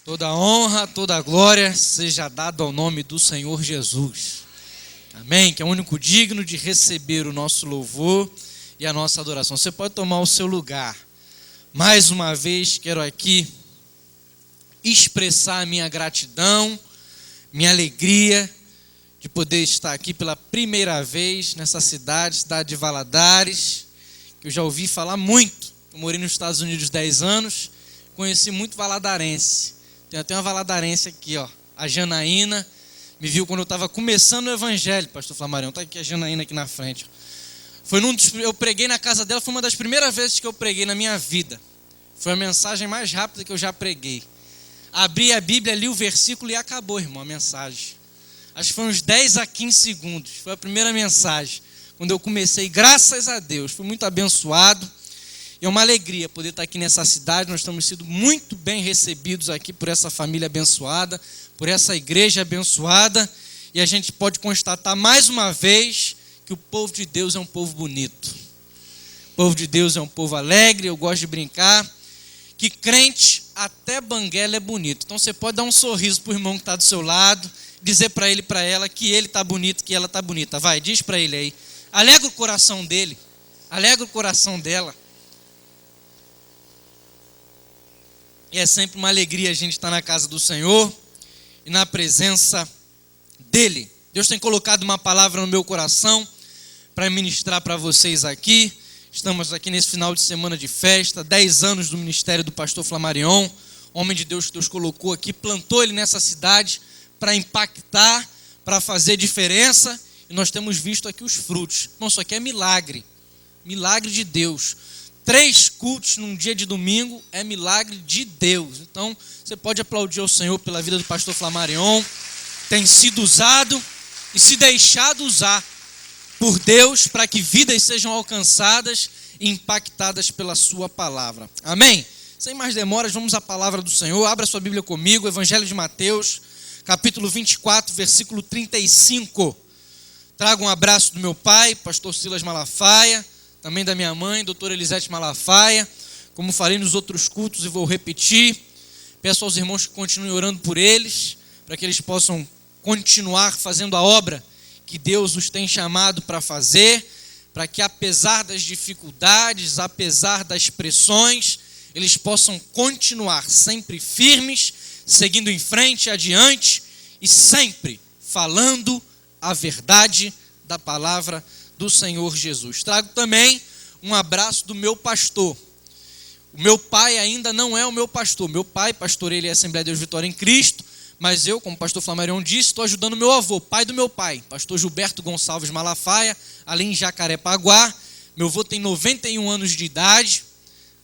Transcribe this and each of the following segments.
Toda honra, toda glória seja dada ao nome do Senhor Jesus. Amém? Que é o único digno de receber o nosso louvor e a nossa adoração. Você pode tomar o seu lugar. Mais uma vez quero aqui expressar a minha gratidão, minha alegria de poder estar aqui pela primeira vez nessa cidade de Valadares, que eu já ouvi falar muito. Eu morei nos Estados Unidos 10 anos, conheci muito valadarense. Tem até uma valadarense aqui, ó, a Janaína, me viu quando eu estava começando o evangelho, pastor Flamarião, está aqui a Janaína aqui na frente. Eu preguei na casa dela, foi uma das primeiras vezes que eu preguei na minha vida. Foi a mensagem mais rápida que eu já preguei. Abri a Bíblia, li o versículo e acabou, irmão, a mensagem. Acho que foi uns 10 a 15 segundos, foi a primeira mensagem. Quando eu comecei, graças a Deus, fui muito abençoado. E é uma alegria poder estar aqui nessa cidade. Nós estamos sendo muito bem recebidos aqui por essa família abençoada, por essa igreja abençoada. E a gente pode constatar mais uma vez que o povo de Deus é um povo bonito. O povo de Deus é um povo alegre, eu gosto de brincar. Que crente, até banguela é bonito. Então você pode dar um sorriso para o irmão que está do seu lado, dizer para ele e para ela que ele está bonito, que ela está bonita. Vai, diz para ele aí. Alegra o coração dele, alegra o coração dela. E é sempre uma alegria a gente estar na casa do Senhor e na presença dEle. Deus tem colocado uma palavra no meu coração para ministrar para vocês aqui. Estamos aqui nesse final de semana de festa, 10 anos do ministério do pastor Flamarion, homem de Deus que Deus colocou aqui, plantou ele nessa cidade para impactar, para fazer diferença, e nós temos visto aqui os frutos. Não, isso aqui é milagre, milagre de Deus. 3 cultos num dia de domingo é milagre de Deus. Então, você pode aplaudir ao Senhor pela vida do pastor Flamarion. Tem sido usado e se deixado usar por Deus para que vidas sejam alcançadas e impactadas pela sua palavra. Amém? Sem mais demoras, vamos à palavra do Senhor. Abra sua Bíblia comigo, Evangelho de Mateus, capítulo 24, versículo 35. Trago um abraço do meu pai, pastor Silas Malafaia, também da minha mãe, doutora Elisete Malafaia. Como falei nos outros cultos e vou repetir, peço aos irmãos que continuem orando por eles, para que eles possam continuar fazendo a obra que Deus os tem chamado para fazer, para que apesar das dificuldades, apesar das pressões, eles possam continuar sempre firmes, seguindo em frente, adiante e sempre falando a verdade da palavra do Senhor Jesus. Trago também um abraço do meu pastor. O meu pai ainda não é o meu pastor. Meu pai pastoreia ele é a Assembleia de Deus Vitória em Cristo, mas eu, como o pastor Flamarion disse, estou ajudando meu avô, pai do meu pai, pastor Gilberto Gonçalves Malafaia, ali em Jacarepaguá. Meu avô tem 91 anos de idade,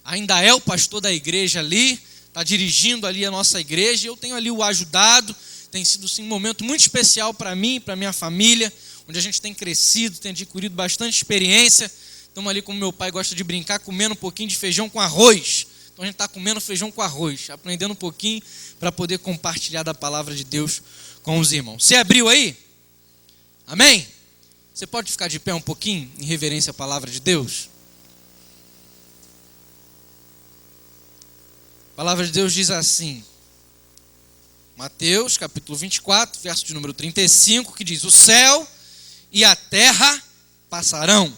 ainda é o pastor da igreja ali, está dirigindo ali a nossa igreja, e eu tenho ali o ajudado. Tem sido sim um momento muito especial para mim e para minha família, onde a gente tem crescido, tem adquirido bastante experiência. Estamos ali, como meu pai gosta de brincar, comendo um pouquinho de feijão com arroz. Então a gente está comendo feijão com arroz, aprendendo um pouquinho para poder compartilhar da palavra de Deus com os irmãos. Você abriu aí? Amém? Você pode ficar de pé um pouquinho em reverência à palavra de Deus? A palavra de Deus diz assim, Mateus capítulo 24, verso de número 35, que diz: o céu e a terra passarão,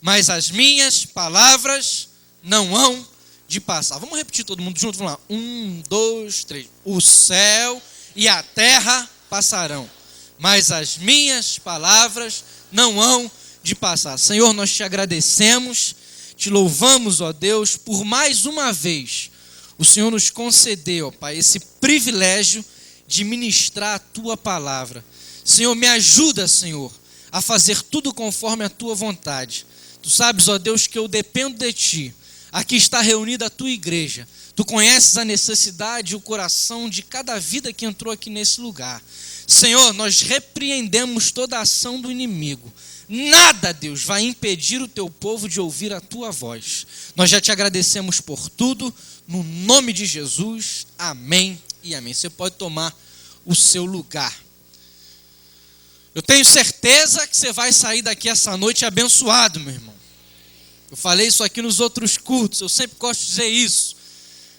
mas as minhas palavras não hão de passar. Vamos repetir todo mundo junto, vamos lá. 1, 2, 3. O céu e a terra passarão, mas as minhas palavras não hão de passar. Senhor, nós te agradecemos, te louvamos, ó Deus, por mais uma vez o Senhor nos concedeu, ó Pai, esse privilégio de ministrar a tua palavra. Senhor, me ajuda, Senhor, a fazer tudo conforme a tua vontade. Tu sabes, ó Deus, que eu dependo de ti. Aqui está reunida a tua igreja. Tu conheces a necessidade e o coração de cada vida que entrou aqui nesse lugar. Senhor, nós repreendemos toda a ação do inimigo. Nada, Deus, vai impedir o teu povo de ouvir a tua voz. Nós já te agradecemos por tudo, no nome de Jesus. Amém e amém. Você pode tomar o seu lugar. Eu tenho certeza que você vai sair daqui essa noite abençoado, meu irmão. Eu falei isso aqui nos outros cultos, eu sempre gosto de dizer isso.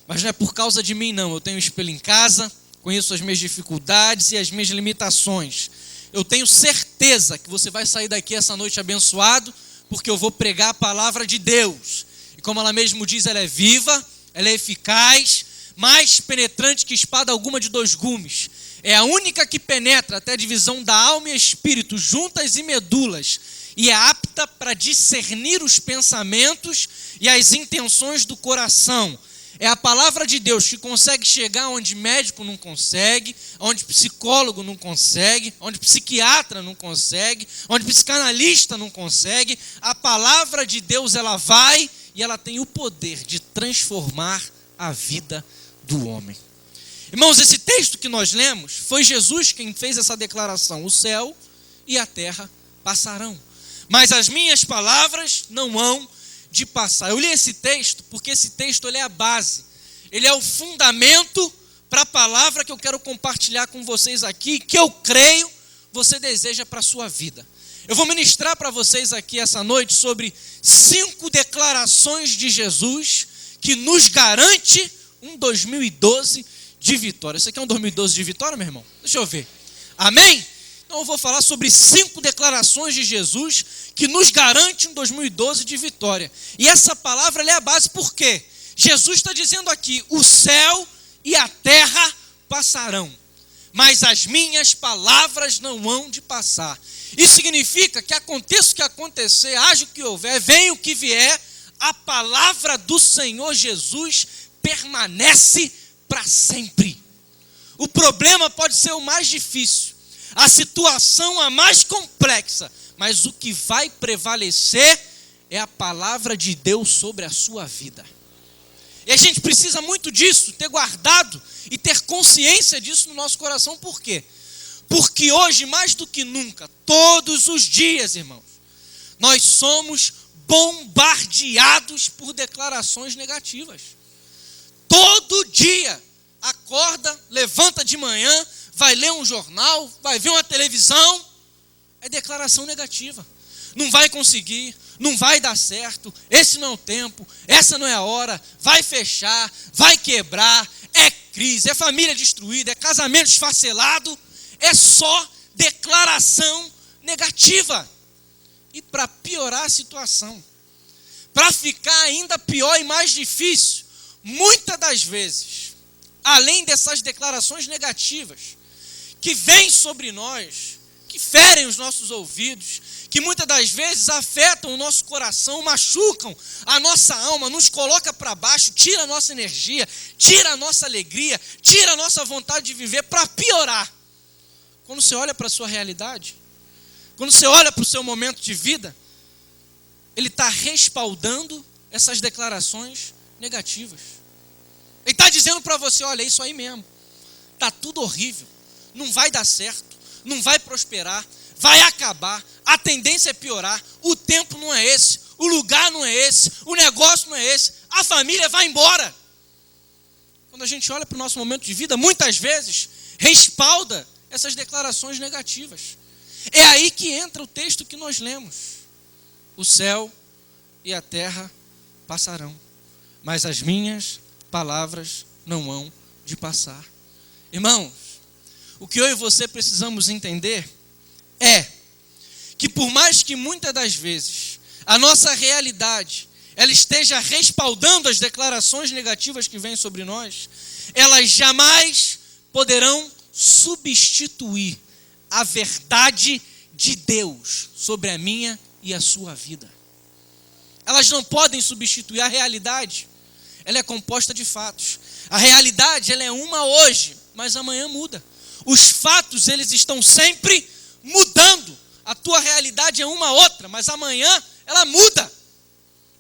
Mas não é por causa de mim, não. Eu tenho espelho em casa, conheço as minhas dificuldades e as minhas limitações. Eu tenho certeza que você vai sair daqui essa noite abençoado, porque eu vou pregar a palavra de Deus. E como ela mesmo diz, ela é viva, ela é eficaz, mais penetrante que espada alguma de 2 gumes. É a única que penetra até a divisão da alma e espírito, juntas e medulas, e é apta para discernir os pensamentos e as intenções do coração. É a palavra de Deus que consegue chegar onde médico não consegue, onde psicólogo não consegue, onde psiquiatra não consegue, onde psicanalista não consegue. A palavra de Deus, ela vai e ela tem o poder de transformar a vida do homem. Irmãos, esse texto que nós lemos, foi Jesus quem fez essa declaração: o céu e a terra passarão, mas as minhas palavras não hão de passar. Eu li esse texto porque esse texto ele é a base, ele é o fundamento para a palavra que eu quero compartilhar com vocês aqui, que eu creio você deseja para a sua vida. Eu vou ministrar para vocês aqui essa noite sobre 5 declarações de Jesus que nos garante um 2012 de vitória. Isso aqui é um 2012 de vitória, meu irmão? Deixa eu ver. Amém? Então eu vou falar sobre 5 declarações de Jesus que nos garante um 2012 de vitória. E essa palavra ela é a base, por quê? Jesus está dizendo aqui: o céu e a terra passarão, mas as minhas palavras não hão de passar. Isso significa que aconteça o que acontecer, haja o que houver, venha o que vier, a palavra do Senhor Jesus permanece para sempre. O problema pode ser o mais difícil, a situação a mais complexa, mas o que vai prevalecer é a palavra de Deus sobre a sua vida. E a gente precisa muito disso, ter guardado e ter consciência disso no nosso coração. Por quê? Porque hoje, mais do que nunca, todos os dias, irmãos, nós somos bombardeados por declarações negativas. Todo dia, acorda, levanta de manhã, vai ler um jornal, vai ver uma televisão, é declaração negativa. Não vai conseguir, não vai dar certo, esse não é o tempo, essa não é a hora, vai fechar, vai quebrar, é crise, é família destruída, é casamento esfacelado, é só declaração negativa. E para piorar a situação, para ficar ainda pior e mais difícil, muitas das vezes, além dessas declarações negativas que vêm sobre nós, que ferem os nossos ouvidos, que muitas das vezes afetam o nosso coração, machucam a nossa alma, nos coloca para baixo, tira a nossa energia, tira a nossa alegria, tira a nossa vontade de viver. Para piorar, quando você olha para a sua realidade, quando você olha para o seu momento de vida, ele está respaldando essas declarações negativas. Ele está dizendo para você: olha, é isso aí mesmo, está tudo horrível, não vai dar certo, não vai prosperar, vai acabar, a tendência é piorar, o tempo não é esse, o lugar não é esse, o negócio não é esse, a família vai embora. Quando a gente olha para o nosso momento de vida, muitas vezes respalda essas declarações negativas. É aí que entra o texto que nós lemos: o céu e a terra passarão, mas as minhas palavras não hão de passar. Irmãos, o que eu e você precisamos entender é que, por mais que muitas das vezes a nossa realidade ela esteja respaldando as declarações negativas que vêm sobre nós, elas jamais poderão substituir a verdade de Deus sobre a minha e a sua vida. Elas não podem substituir a realidade. Ela é composta de fatos. A realidade ela é uma hoje, mas amanhã muda. Os fatos eles estão sempre mudando. A tua realidade é uma outra, mas amanhã ela muda.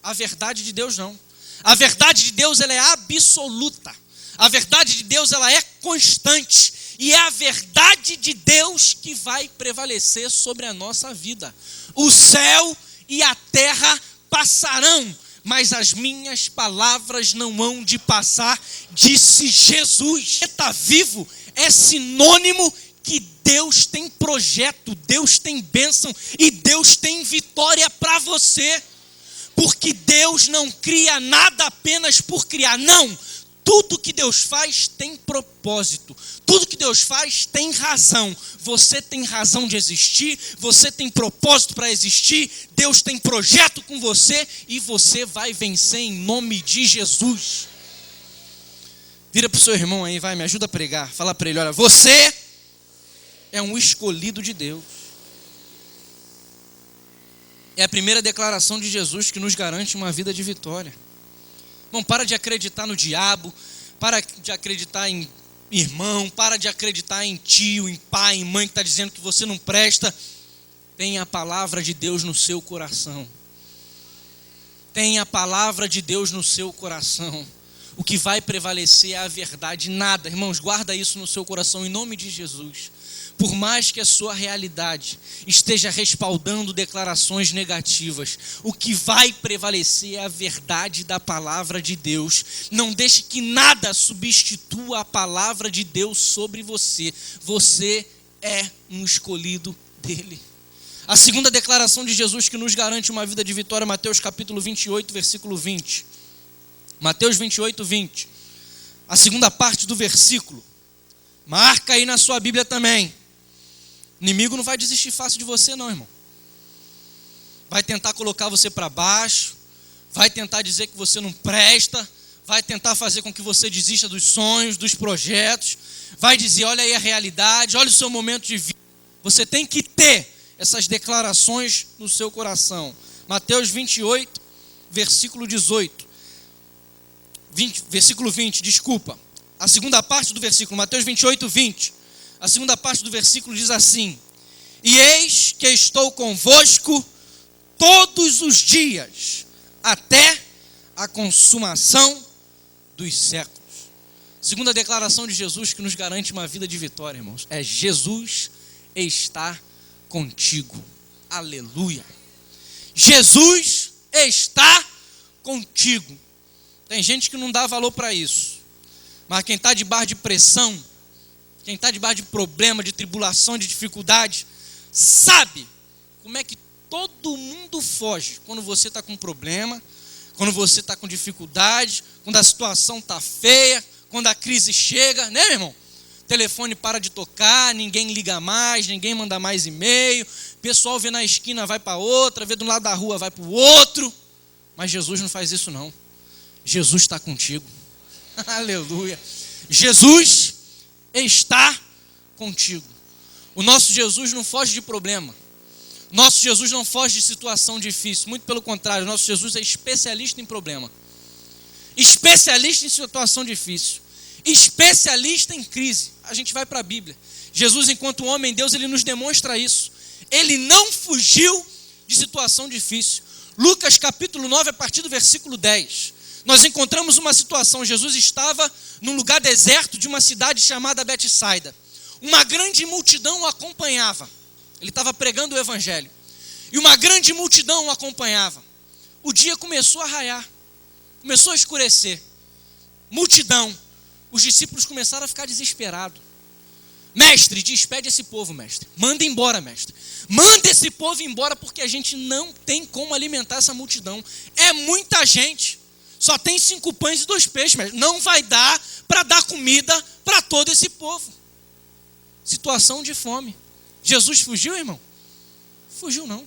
A verdade de Deus não. A verdade de Deus ela é absoluta. A verdade de Deus ela é constante. E é a verdade de Deus que vai prevalecer sobre a nossa vida. O céu e a terra passarão, mas as minhas palavras não hão de passar, disse Jesus. Está vivo é sinônimo que Deus tem projeto, Deus tem bênção e Deus tem vitória para você. Porque Deus não cria nada apenas por criar, não. tudo que Deus faz tem propósito. Tudo que Deus faz tem razão. Você tem razão de existir. Você tem propósito para existir. Deus tem projeto com você. E você vai vencer em nome de Jesus. Vira para o seu irmão aí, vai, me ajuda a pregar. Fala para ele, olha, você é um escolhido de Deus. É a primeira declaração de Jesus que nos garante uma vida de vitória. Não para de acreditar no diabo, para de acreditar em irmão, para de acreditar em tio, em pai, em mãe que está dizendo que você não presta. Tenha a palavra de Deus no seu coração. Tenha a palavra de Deus no seu coração. O que vai prevalecer é a verdade, nada. Irmãos, guarda isso no seu coração em nome de Jesus. Por mais que a sua realidade esteja respaldando declarações negativas, o que vai prevalecer é a verdade da palavra de Deus. Não deixe que nada substitua a palavra de Deus sobre você. Você é um escolhido dele. A segunda declaração de Jesus que nos garante uma vida de vitória, Mateus capítulo 28, versículo 20. Mateus 28, 20. A segunda parte do versículo. Marca aí na sua Bíblia também. O inimigo não vai desistir fácil de você não, irmão. Vai tentar colocar você para baixo. Vai tentar dizer que você não presta. Vai tentar fazer com que você desista dos sonhos, dos projetos. Vai dizer, olha aí a realidade, olha o seu momento de vida. Você tem que ter essas declarações no seu coração. Mateus 28, versículo 18. Versículo 20, desculpa. A segunda parte do versículo, Mateus 28, 20. A segunda parte do versículo diz assim: e eis que estou convosco todos os dias, até a consumação dos séculos. Segunda declaração de Jesus que nos garante uma vida de vitória, irmãos, é Jesus está contigo. Aleluia. Jesus está contigo. Tem gente que não dá valor para isso. Mas quem está debaixo de pressão, quem está debaixo de problema, de tribulação, de dificuldade, sabe como é que todo mundo foge quando você está com problema, quando você está com dificuldade, quando a situação está feia, quando a crise chega, né, meu irmão? O telefone para de tocar, ninguém liga mais, ninguém manda mais e-mail, o pessoal vê na esquina, vai para outra, vê do lado da rua, vai para o outro. Mas Jesus não faz isso não. Jesus está contigo. Aleluia. Jesus está contigo. O nosso Jesus não foge de problema. Nosso Jesus não foge de situação difícil. Muito pelo contrário, nosso Jesus é especialista em problema. Especialista em situação difícil. Especialista em crise. A gente vai para a Bíblia. Jesus, enquanto homem, Deus, ele nos demonstra isso. Ele não fugiu de situação difícil. Lucas capítulo 9, a partir do versículo 10. Nós encontramos uma situação. Jesus estava num lugar deserto de uma cidade chamada Betsaida. Uma grande multidão o acompanhava. Ele estava pregando o evangelho. E uma grande multidão o acompanhava. O dia começou a raiar. Começou a escurecer. Multidão. Os discípulos começaram a ficar desesperados. Mestre, despede esse povo, mestre. Manda embora, mestre. Manda esse povo embora porque a gente não tem como alimentar essa multidão. É muita gente. Só tem 5 pães e 2 peixes, mestre. Não vai dar para dar comida para todo esse povo. Situação de fome. Jesus fugiu, irmão? Fugiu não.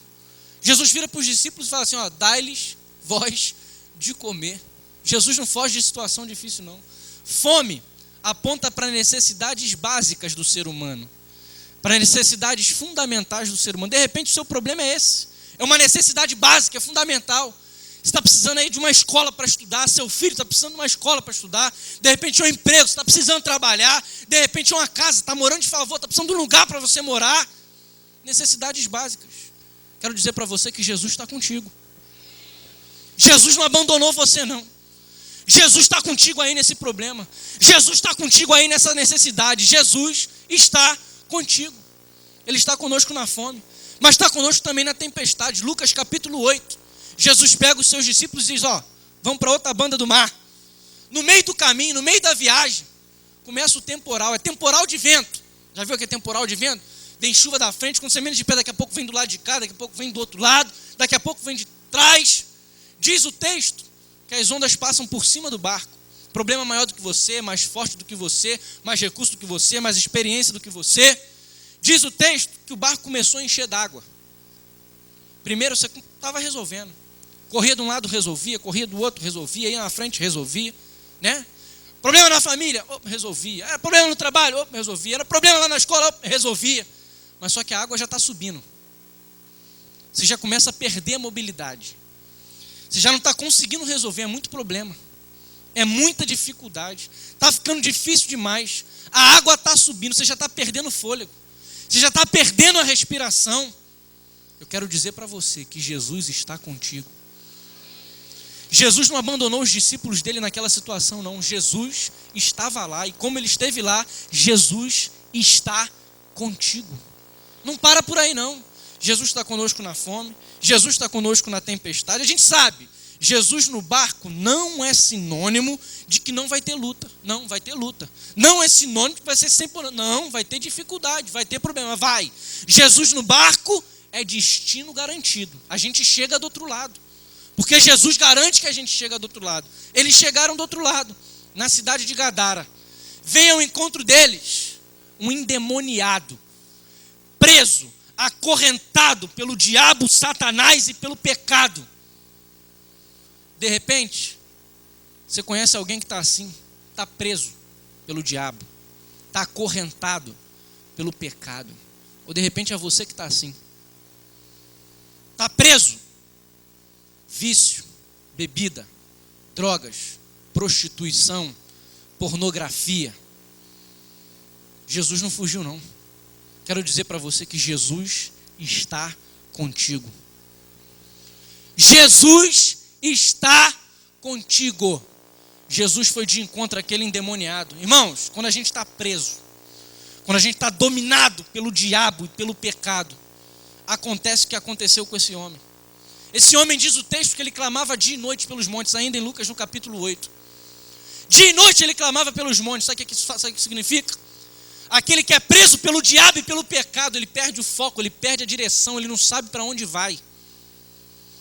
Jesus vira para os discípulos e fala assim, ó, dai-lhes vós de comer. Jesus não foge de situação difícil não. Fome aponta para necessidades básicas do ser humano. Para necessidades fundamentais do ser humano. De repente o seu problema é esse. É uma necessidade básica, é fundamental. Você está precisando aí de uma escola para estudar, seu filho está precisando de uma escola para estudar, de repente é um emprego, você está precisando trabalhar, de repente é uma casa, está morando de favor, está precisando de um lugar para você morar. Necessidades básicas. Quero dizer para você que Jesus está contigo. Jesus não abandonou você não. Jesus está contigo aí nesse problema. Jesus está contigo aí nessa necessidade. Jesus está contigo. Ele está conosco na fome, mas está conosco também na tempestade. Lucas capítulo 8. Jesus pega os seus discípulos e diz, ó, vamos para outra banda do mar. No meio do caminho, no meio da viagem, começa o temporal. É temporal de vento. Já viu o que é temporal de vento? Vem chuva da frente, quando você menos de pé, daqui a pouco vem do lado de cá, daqui a pouco vem do outro lado, daqui a pouco vem de trás. Diz o texto que as ondas passam por cima do barco. problema maior do que você, mais forte do que você, mais recurso do que você, mais experiência do que você. Diz o texto que o barco começou a encher d'água. Primeiro você estava resolvendo. Corria de um lado, resolvia, corria do outro, resolvia, ia na frente, resolvia, né? Problema na família, resolvia. Era problema no trabalho, resolvia. Era problema lá na escola, resolvia. Mas só que a água já está subindo. Você já começa a perder a mobilidade. Você já não está conseguindo resolver, é muito problema. É muita dificuldade. Está ficando difícil demais. A água está subindo, você já está perdendo o fôlego. Você já está perdendo a respiração. Eu quero dizer para você que Jesus está contigo. Jesus não abandonou os discípulos dele naquela situação, não. Jesus estava lá, e como ele esteve lá, Jesus está contigo. Não para por aí, não. Jesus está conosco na fome, Jesus está conosco na tempestade. A gente sabe, Jesus no barco não é sinônimo de que não vai ter luta. Não, vai ter luta. Não é sinônimo de que vai ser sempre... Não, vai ter dificuldade, vai ter problema, vai. Jesus no barco é destino garantido. A gente chega do outro lado. Porque Jesus garante que a gente chega do outro lado. Eles chegaram do outro lado, na cidade de Gadara. Vem ao encontro deles um endemoniado, preso, acorrentado pelo diabo, Satanás e pelo pecado. De repente, você conhece alguém que está assim, está preso pelo diabo, está acorrentado pelo pecado. Ou de repente é você que está assim, está preso. Vício, bebida, drogas, prostituição, pornografia. Jesus não fugiu, não. Quero dizer para você que Jesus está contigo. Jesus está contigo. Jesus foi de encontro àquele endemoniado. Irmãos, quando a gente está preso, quando a gente está dominado pelo diabo e pelo pecado, acontece o que aconteceu com esse homem. Esse homem, diz o texto, que ele clamava dia e noite pelos montes, ainda em Lucas no capítulo 8. Dia e noite ele clamava pelos montes. Sabe o que significa? Aquele que é preso pelo diabo e pelo pecado, ele perde o foco, ele perde a direção, ele não sabe para onde vai.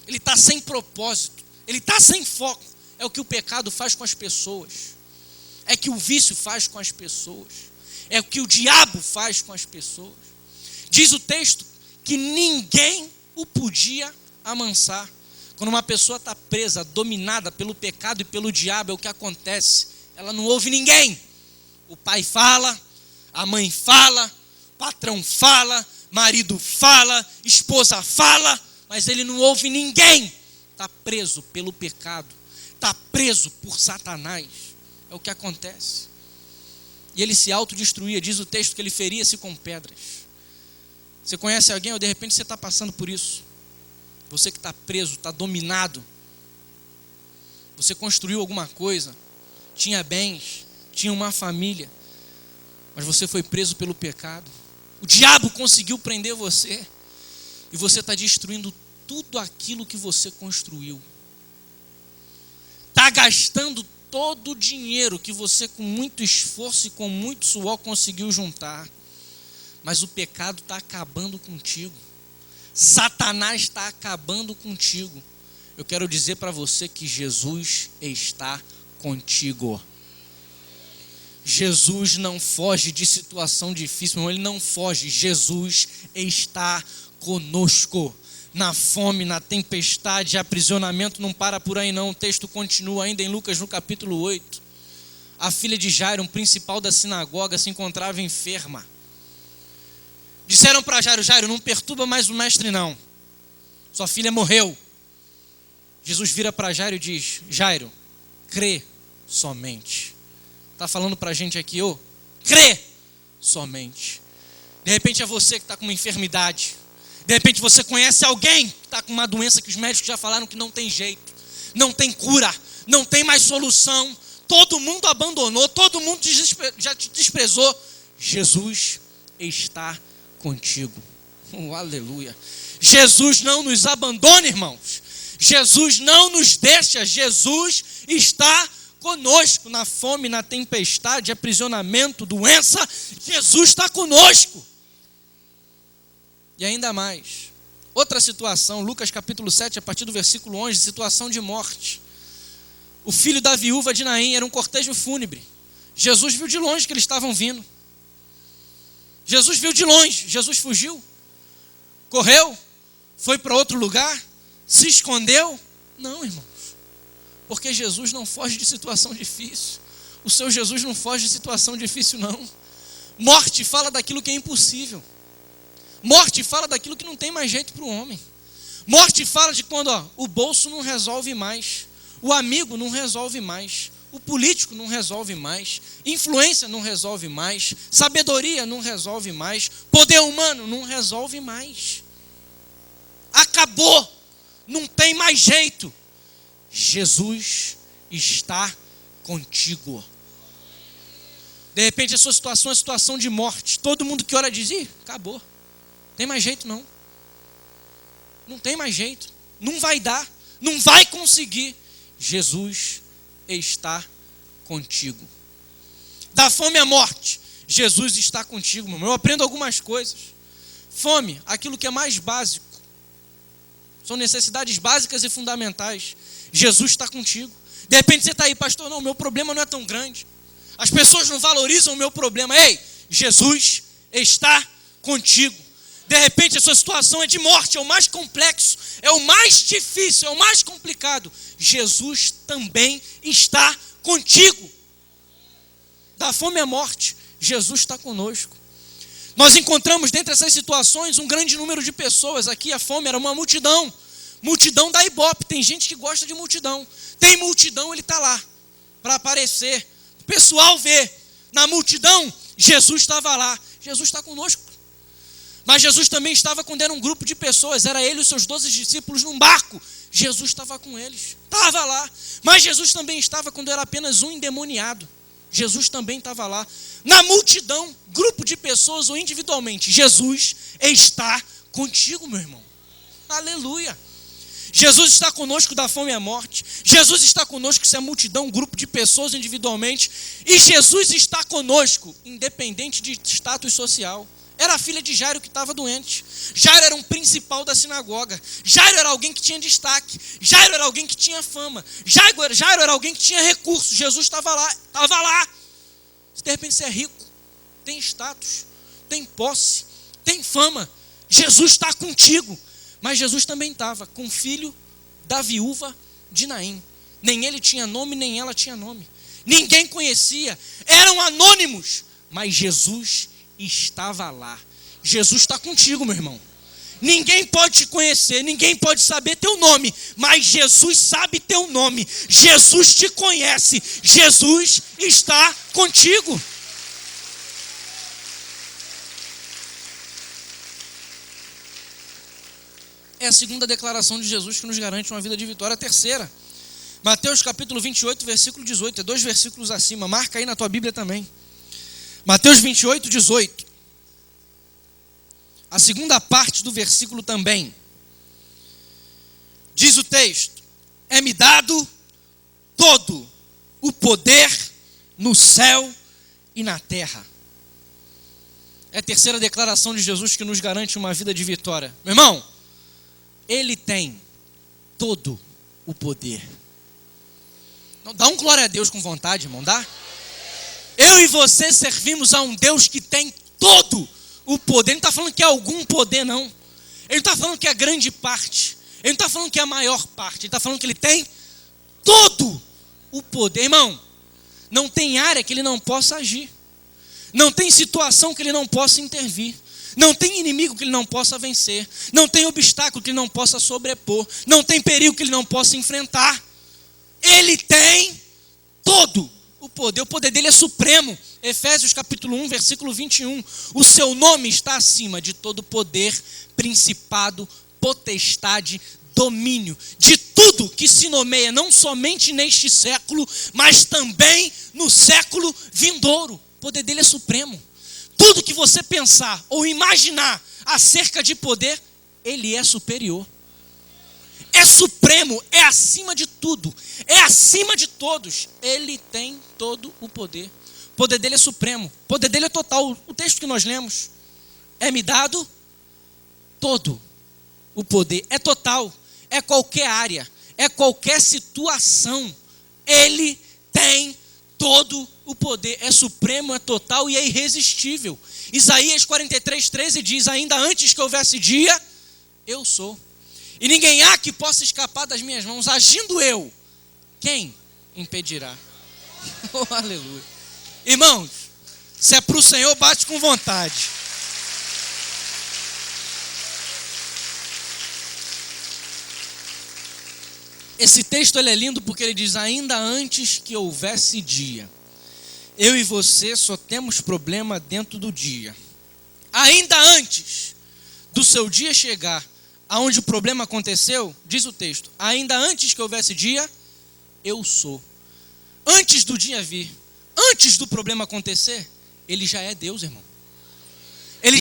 Ele está sem propósito, ele está sem foco. É o que o pecado faz com as pessoas. É que o vício faz com as pessoas. É o que o diabo faz com as pessoas. Diz o texto que ninguém o podia amansar. Quando uma pessoa está presa, dominada pelo pecado e pelo diabo, é o que acontece. Ela não ouve ninguém. O pai fala, a mãe fala, o patrão fala, marido fala, esposa fala, mas ele não ouve ninguém. Está preso pelo pecado, está preso por Satanás. É o que acontece. E ele se autodestruía. Diz o texto que ele feria-se com pedras. Você conhece alguém ou de repente você está passando por isso? Você que está preso, está dominado. Você construiu alguma coisa, tinha bens, tinha uma família, mas você foi preso pelo pecado. O diabo conseguiu prender você e você está destruindo tudo aquilo que você construiu. Está gastando todo o dinheiro que você com muito esforço e com muito suor conseguiu juntar. Mas o pecado está acabando contigo. Satanás está acabando contigo. Eu quero dizer para você que Jesus está contigo. Jesus não foge de situação difícil, não, ele não foge. Jesus está conosco. Na fome, na tempestade, aprisionamento não para por aí não. O texto continua ainda em Lucas no capítulo 8. A filha de Jairo, um principal da sinagoga, se encontrava enferma. Disseram para Jairo: Jairo, não perturba mais o mestre não. Sua filha morreu. Jesus vira para Jairo e diz: Jairo, crê somente. Está falando para a gente aqui, crê somente. De repente é você que está com uma enfermidade. De repente você conhece alguém que está com uma doença que os médicos já falaram que não tem jeito, não tem cura, não tem mais solução. Todo mundo abandonou, todo mundo já te desprezou. Jesus está contigo. Aleluia. Jesus não nos abandona, irmãos. Jesus não nos deixa. Jesus está conosco na fome, na tempestade, aprisionamento, doença. Jesus está conosco. E ainda mais, outra situação, Lucas capítulo 7, a partir do versículo 11, situação de morte. o filho da viúva de Naim, era um cortejo fúnebre. Jesus viu de longe que eles estavam vindo. Jesus viu de longe, Jesus fugiu, correu, foi para outro lugar, se escondeu. Não, irmãos, porque Jesus não foge de situação difícil. O seu Jesus não foge de situação difícil, não. Morte fala daquilo que é impossível. Morte fala daquilo que não tem mais jeito para o homem. Morte fala de quando o bolso não resolve mais, o amigo não resolve mais, o político não resolve mais, influência não resolve mais, sabedoria não resolve mais, poder humano não resolve mais. Acabou, não tem mais jeito. Jesus está contigo. De repente a sua situação é uma situação de morte. Todo mundo que ora diz, acabou. Não tem mais jeito não. Não tem mais jeito. Não vai dar. Não vai conseguir. Jesus está contigo. Da fome à morte, Jesus está contigo, meu irmão. Eu aprendo algumas coisas. Fome, aquilo que é mais básico. São necessidades básicas e fundamentais. Jesus está contigo. De repente você está aí, pastor, não, meu problema não é tão grande. As pessoas não valorizam o meu problema. Ei, Jesus está contigo. De repente a sua situação é de morte, é o mais complexo, é o mais difícil, é o mais complicado. Jesus também está contigo. Da fome à morte, Jesus está conosco. Nós encontramos dentre essas situações um grande número de pessoas. Aqui a fome era uma multidão. Multidão da Ibope. Tem gente que gosta de multidão. Tem multidão, ele está lá para aparecer. O pessoal vê. Na multidão, Jesus estava lá. Jesus está conosco. Mas Jesus também estava quando era um grupo de pessoas. Era ele e os seus 12 discípulos num barco. Jesus estava com eles. Estava lá. Mas Jesus também estava quando era apenas um endemoniado. Jesus também estava lá. Na multidão, grupo de pessoas ou individualmente, Jesus está contigo, meu irmão. Aleluia. Jesus está conosco da fome à morte. Jesus está conosco se é multidão, um grupo de pessoas individualmente. E Jesus está conosco, independente de status social. Era a filha de Jairo que estava doente. Jairo era um principal da sinagoga. Jairo era alguém que tinha destaque. Jairo era alguém que tinha fama. Jairo era alguém que tinha recursos. Jesus estava lá, estava lá. De repente você é rico, tem status, tem posse, tem fama. Jesus está contigo. Mas Jesus também estava com o filho da viúva de Naim. Nem ele tinha nome, nem ela tinha nome. Ninguém conhecia. Eram anônimos. Mas Jesus estava lá. Jesus está contigo, meu irmão. Ninguém pode te conhecer, ninguém pode saber teu nome, mas Jesus sabe teu nome. Jesus te conhece. Jesus está contigo. É a segunda declaração de Jesus que nos garante uma vida de vitória. A terceira, Mateus capítulo 28, versículo 18. É 2 versículos acima. Marca aí na tua Bíblia também. Mateus 28, 18. A segunda parte do versículo também. Diz o texto: é-me dado todo o poder no céu e na terra. É a terceira declaração de Jesus que nos garante uma vida de vitória. Meu irmão, Ele tem todo o poder. Não, dá um glória a Deus com vontade, irmão, dá? Eu e você servimos a um Deus que tem todo o poder. Ele não está falando que é algum poder, não. Ele não está falando que é grande parte. Ele não está falando que é a maior parte. Ele está falando que Ele tem todo o poder. Irmão, não tem área que Ele não possa agir. Não tem situação que Ele não possa intervir. Não tem inimigo que Ele não possa vencer. Não tem obstáculo que Ele não possa sobrepor. Não tem perigo que Ele não possa enfrentar. Ele tem todo o poder. O poder dele é supremo. Efésios capítulo 1, versículo 21. O seu nome está acima de todo poder, principado, potestade, domínio. De tudo que se nomeia, não somente neste século, mas também no século vindouro. O poder dele é supremo. Tudo que você pensar ou imaginar acerca de poder, ele é superior. É supremo, é acima de tudo, é acima de todos. Ele tem todo o poder. O poder dele é supremo, o poder dele é total. O texto que nós lemos: é-me dado todo o poder. É total, é qualquer área, é qualquer situação. Ele tem todo o poder, é supremo, é total e é irresistível. Isaías 43:13 diz: ainda antes que houvesse dia, eu sou. E ninguém há que possa escapar das minhas mãos. Agindo eu, quem impedirá? Oh, aleluia. Irmãos, se é para o Senhor, bate com vontade. Esse texto ele é lindo porque ele diz: ainda antes que houvesse dia. Eu e você só temos problema dentro do dia. Ainda antes do seu dia chegar, aonde o problema aconteceu, diz o texto, ainda antes que houvesse dia, eu sou. Antes do dia vir, antes do problema acontecer, ele já é Deus, irmão.